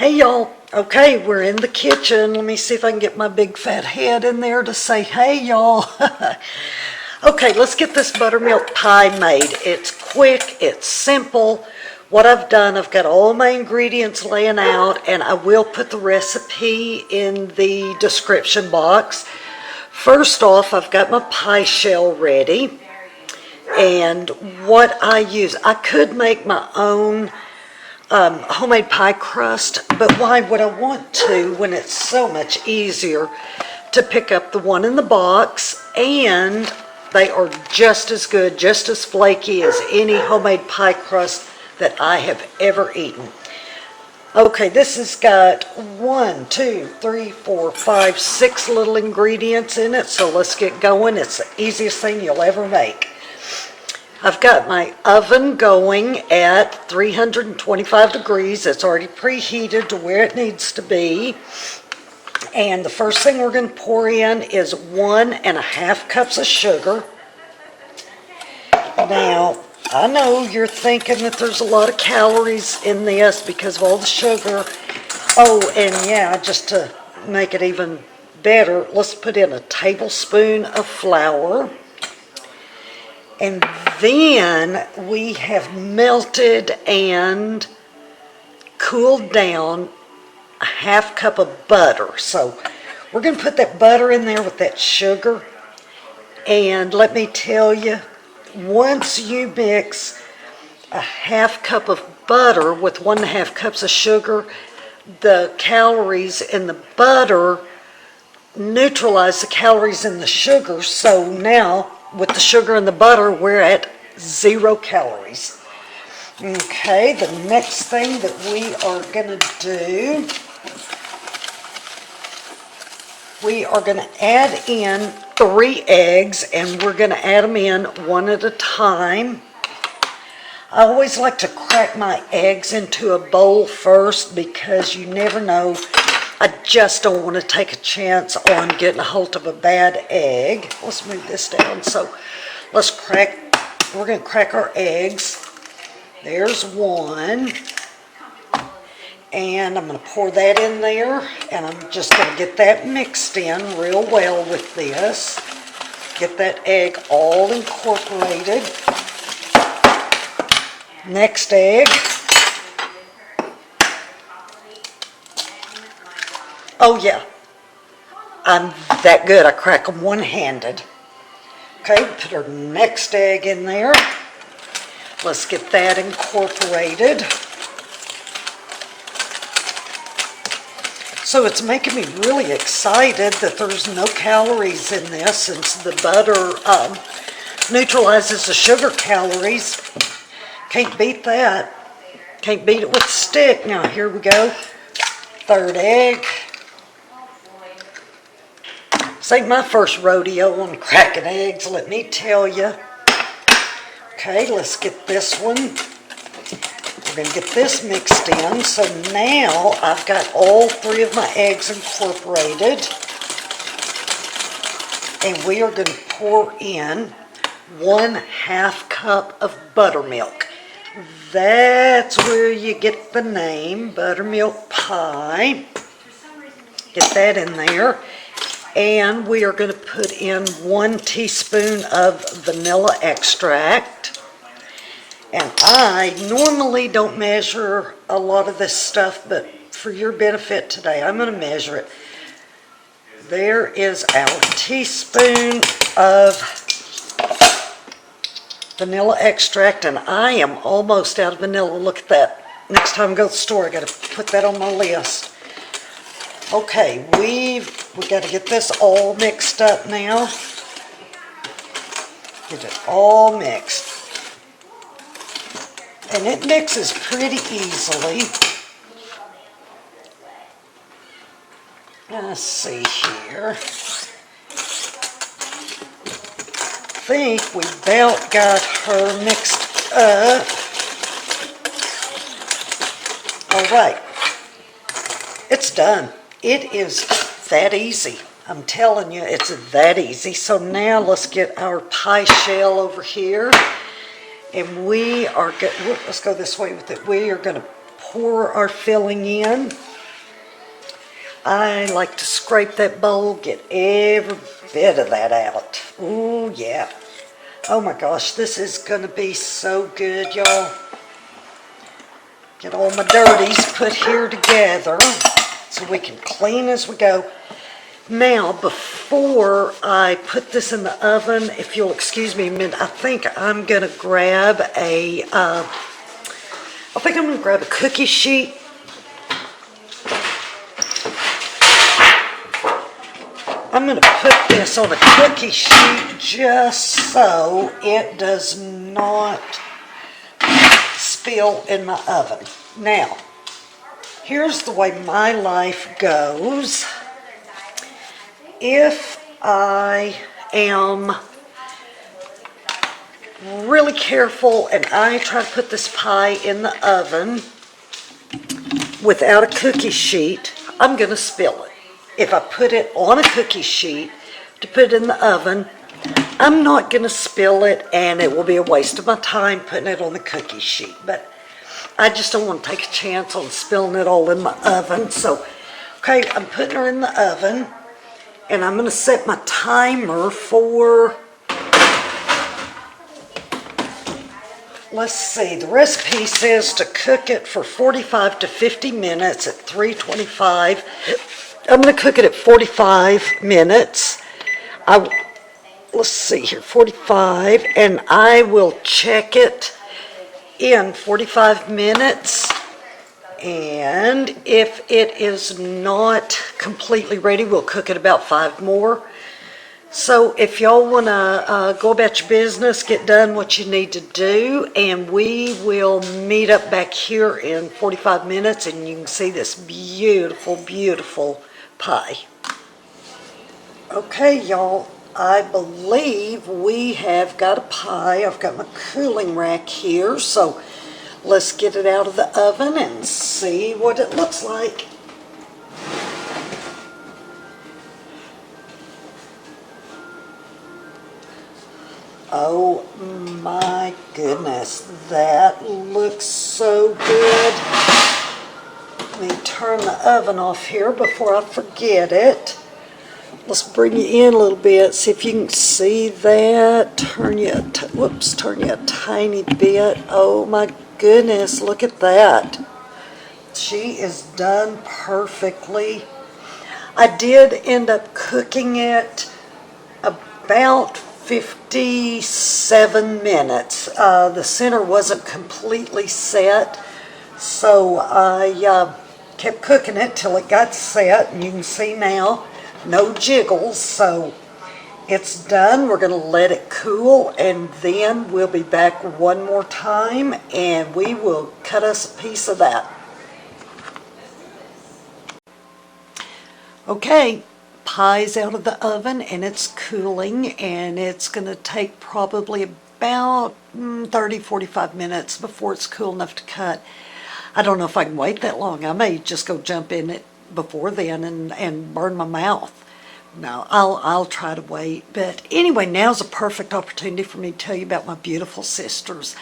Hey y'all, okay, we're in the kitchen. Let me see if I can get my big fat head in there to say hey y'all. Okay, let's get this buttermilk pie made. It's quick, it's simple. What I've done, I've got all my ingredients laying out, and I will put the recipe in the description box. First off, I've got my pie shell ready, and what I use, I could make my own homemade pie crust, but why would I want to when it's so much easier to pick up the one in the box, and they are just as good, just as flaky as any homemade pie crust that I have ever eaten. Okay, this has got 1, 2, 3, 4, 5, 6 little ingredients in it, so let's get going. It's the easiest thing you'll ever make. I've got my oven going at 325 degrees. It's already preheated to where it needs to be. And the first thing we're going to pour in is 1.5 cups of sugar. Now, I know you're thinking that there's a lot of calories in this because of all the sugar. Oh, and yeah, just to make it even better, let's put in a tablespoon of flour. And then we have melted and cooled down a 1/2 cup of butter. So we're going to put that butter in there with that sugar. And let me tell you, once you mix a 1/2 cup of butter with 1.5 cups of sugar, the calories in the butter neutralize the calories in the sugar. So now, with the sugar and the butter, we're at 0 calories. Okay, the next thing that we are going to do, we are going to add in 3 eggs, and we're going to add them in one at a time. I always like to crack my eggs into a bowl first because you never know. I just don't want to take a chance on getting a hold of a bad egg. Let's move this down. So we're going to crack our eggs. There's one. And I'm going to pour that in there. And I'm just going to get that mixed in real well with this. Get that egg all incorporated. Next egg. Oh yeah, I'm that good. I crack them one-handed. Okay, put our next egg in there. Let's get that incorporated. So it's making me really excited that there's no calories in this, since the butter neutralizes the sugar calories. Can't beat that. Can't beat it with a stick. Now here we go. 3rd egg. This ain't my first rodeo on cracking eggs, let me tell you. Okay, let's get this one. We're going to get this mixed in. So now I've got all 3 of my eggs incorporated. And we are going to pour in 1/2 cup of buttermilk. That's where you get the name, Buttermilk Pie. Get that in there. And we are going to put in 1 teaspoon of vanilla extract. And I normally don't measure a lot of this stuff, but for your benefit today, I'm going to measure it. There is our teaspoon of vanilla extract, and I am almost out of vanilla. Look at that. Next time I go to the store, I got to put that on my list. Okay, we got to get this all mixed up now. Get it all mixed. And it mixes pretty easily. Let's see here. I think we about got her mixed up. All right. It's done. It is that easy. I'm telling you, it's that easy. So now let's get our pie shell over here. And let's go this way with it. We are going to pour our filling in. I like to scrape that bowl, get every bit of that out. Ooh, yeah. Oh my gosh, this is gonna be so good, y'all. Get all my dirties put here together so we can clean as we go. Now, before I put this in the oven, if you'll excuse me a minute, I think I'm gonna grab a cookie sheet. I'm going to put this on a cookie sheet just so it does not spill in my oven. Now, here's the way my life goes. If I am really careful and I try to put this pie in the oven without a cookie sheet, I'm going to spill it. If I put it on a cookie sheet to put it in the oven, I'm not going to spill it, and it will be a waste of my time putting it on the cookie sheet. But I just don't want to take a chance on spilling it all in my oven. So, okay, I'm putting her in the oven, and I'm going to set my timer for, let's see, the recipe says to cook it for 45 to 50 minutes at 325. I'm going to cook it at 45 minutes. Let's see here, 45, and I will check it in 45 minutes. And if it is not completely ready, we'll cook it about 5 more. So if y'all want to go about your business, get done what you need to do, and we will meet up back here in 45 minutes, and you can see this beautiful, beautiful pie. Okay, y'all, I believe we have got a pie. I've got my cooling rack here, so let's get it out of the oven and see what it looks like. Oh my goodness, that looks so good. Let me turn the oven off here before I forget it. Let's bring you in a little bit, see if you can see that. Turn you a tiny bit. Oh my goodness, look at that. She is done perfectly. I did end up cooking it about 57 minutes. The center wasn't completely set, so I kept cooking it till it got set, and you can see now, no jiggles, so it's done. We're going to let it cool, and then we'll be back one more time, and we will cut us a piece of that. Okay, pie's out of the oven, and it's cooling, and it's going to take probably about 30-45 minutes before it's cool enough to cut. I don't know if I can wait that long. I may just go jump in it before then and burn my mouth. No, I'll try to wait. But anyway, now's a perfect opportunity for me to tell you about my beautiful sisters.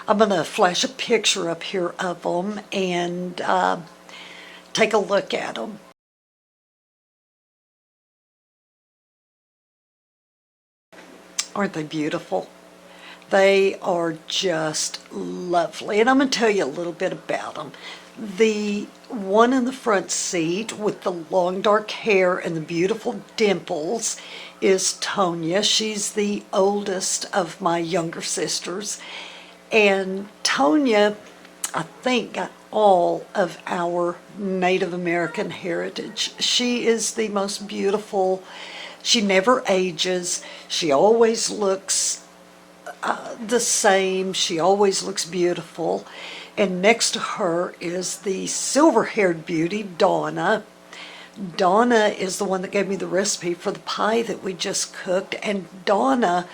I'm going to flash a picture up here of them and take a look at them. Aren't they beautiful? They are just lovely. And I'm going to tell you a little bit about them. The one in the front seat with the long dark hair and the beautiful dimples is Tonya. She's the oldest of my younger sisters. And Tonya, I think, got all of our Native American heritage. She is the most beautiful. She never ages. She always looks the same. She always looks beautiful. And next to her is the silver-haired beauty, Donna. Donna is the one that gave me the recipe for the pie that we just cooked. And Donna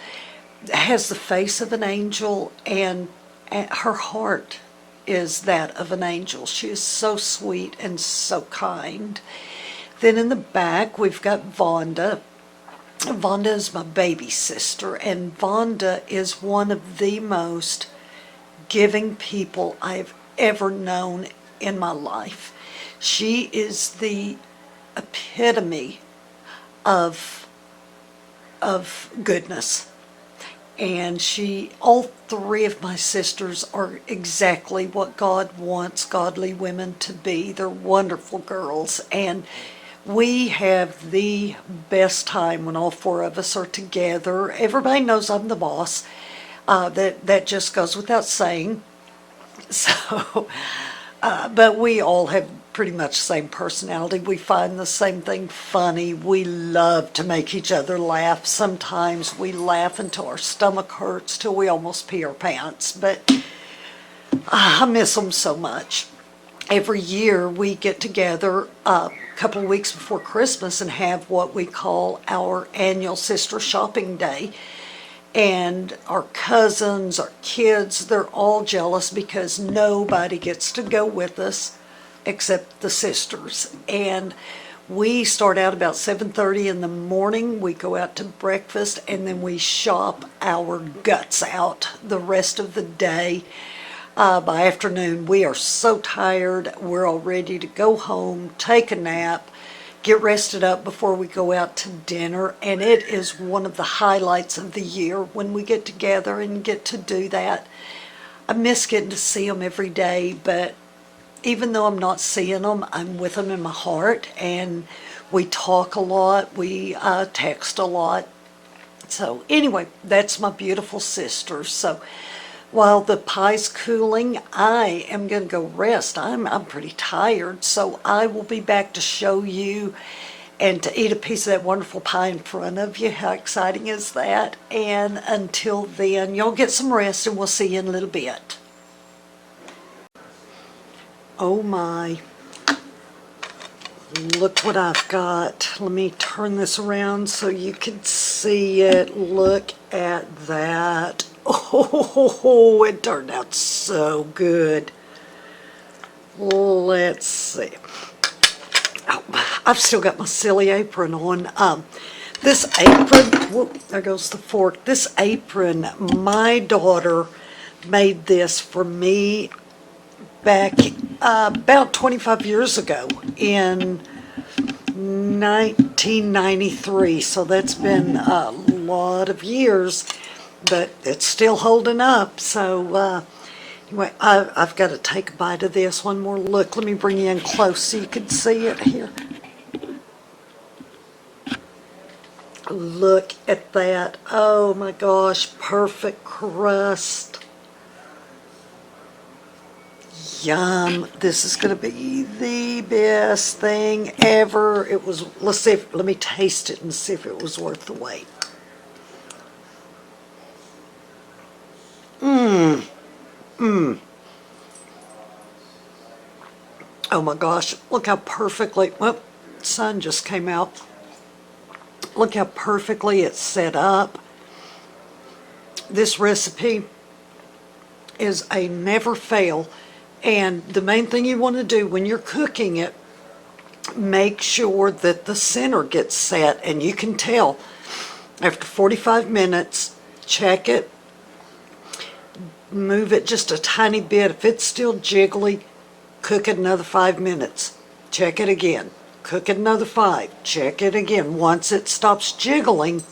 has the face of an angel, and her heart is that of an angel. She is so sweet and so kind. Then in the back, we've got Vonda. Vonda is my baby sister, and Vonda is one of the most giving people I've ever known in my life. She is the epitome of goodness. And all three of my sisters are exactly what God wants godly women to be. They're wonderful girls, and we have the best time when all four of us are together. Everybody knows I'm the boss. That just goes without saying. So, but we all have pretty much the same personality. We find the same thing funny. We love to make each other laugh. Sometimes we laugh until our stomach hurts, till we almost pee our pants. But I miss them so much. Every year we get together a couple of weeks before Christmas and have what we call our annual sister shopping day. And our cousins, our kids, they're all jealous because nobody gets to go with us except the sisters. And we start out about 7:30 in the morning. We go out to breakfast, and then we shop our guts out the rest of the day. By afternoon, we are so tired. We're all ready to go home, take a nap, get rested up before we go out to dinner. And it is one of the highlights of the year when we get together and get to do that. I miss getting to see them every day, but even though I'm not seeing them, I'm with them in my heart, and we talk a lot, we text a lot. So anyway, that's my beautiful sisters. So while the pie's cooling, I am going to go rest. I'm pretty tired, so I will be back to show you and to eat a piece of that wonderful pie in front of you. How exciting is that? And until then, y'all get some rest, and we'll see you in a little bit. Oh my, look what I've got. Let me turn this around so you can see it. Look at that. Oh, it turned out so good. Let's see. Oh, I've still got my silly apron on. This apron, whoop, there goes the fork. This apron, my daughter made this for me back about 25 years ago in 1993. So that's been a lot of years, but it's still holding up. So anyway, I've got to take a bite of this. One more look. Let me bring you in close so you can see it here. Look at that. Oh my gosh, perfect crust. Yum. This is going to be the best thing ever. It was, let's see if, let me taste it and see if it was worth the wait. Oh my gosh, look how perfectly, well, sun just came out. Look how perfectly it's set up. This recipe is a never fail. And the main thing you want to do when you're cooking it, make sure that the center gets set. And you can tell after 45 minutes, check it, move it just a tiny bit. If it's still jiggly, cook it another 5 minutes. Check it again. Cook it another 5. Check it again. Once it stops jiggling,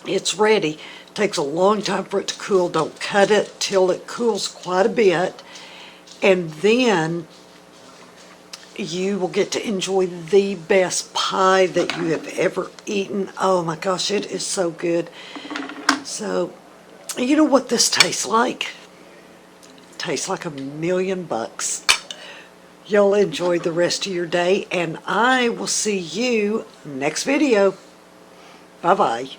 it's ready. It takes a long time for it to cool. Don't cut it till it cools quite a bit. And then you will get to enjoy the best pie that you have ever eaten. Oh my gosh, it is so good. So, you know what this tastes like? It tastes like $1,000,000. Y'all enjoy the rest of your day, and I will see you next video. Bye-bye.